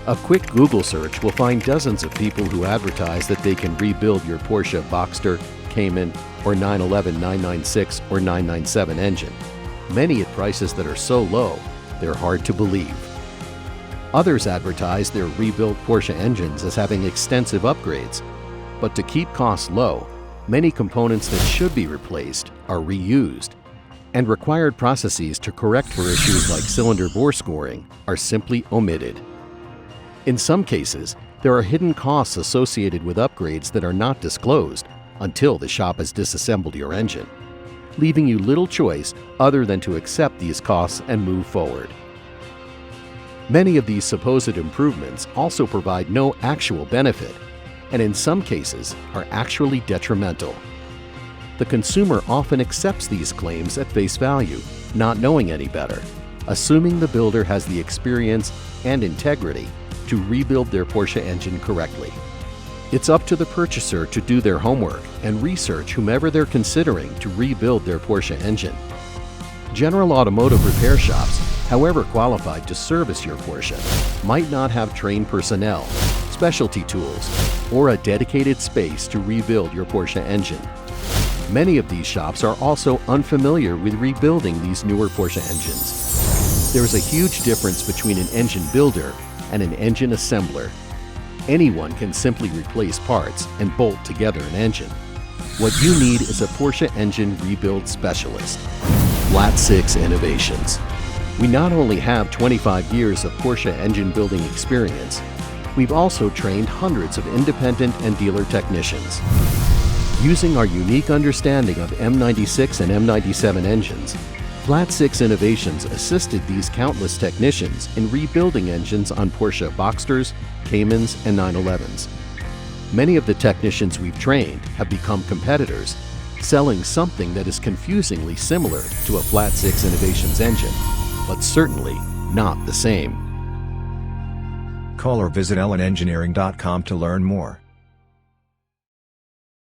A quick Google search will find dozens of people who advertise that they can rebuild your Porsche Boxster, Cayman, or 911, 996, or 997 engine, many at prices that are so low, they're hard to believe. Others advertise their rebuilt Porsche engines as having extensive upgrades, but to keep costs low, many components that should be replaced are reused, and required processes to correct for issues like cylinder bore scoring are simply omitted. In some cases, there are hidden costs associated with upgrades that are not disclosed until the shop has disassembled your engine, leaving you little choice other than to accept these costs and move forward. Many of these supposed improvements also provide no actual benefit, and in some cases are actually detrimental. The consumer often accepts these claims at face value, not knowing any better, assuming the builder has the experience and integrity to rebuild their Porsche engine correctly. It's up to the purchaser to do their homework and research whomever they're considering to rebuild their Porsche engine. General automotive repair shops, however qualified to service your Porsche, might not have trained personnel, specialty tools, or a dedicated space to rebuild your Porsche engine. Many of these shops are also unfamiliar with rebuilding these newer Porsche engines. There's a huge difference between an engine builder and an engine assembler. Anyone can simply replace parts and bolt together an engine. What you need is a Porsche engine rebuild specialist. Flat 6 Innovations. We not only have 25 years of Porsche engine building experience, we've also trained hundreds of independent and dealer technicians. Using our unique understanding of M96 and M97 engines, Flat 6 Innovations assisted these countless technicians in rebuilding engines on Porsche Boxsters, Caymans, and 911s. Many of the technicians we've trained have become competitors, selling something that is confusingly similar to a Flat 6 Innovations engine, but certainly not the same. Call or visit ellenengineering.com to learn more.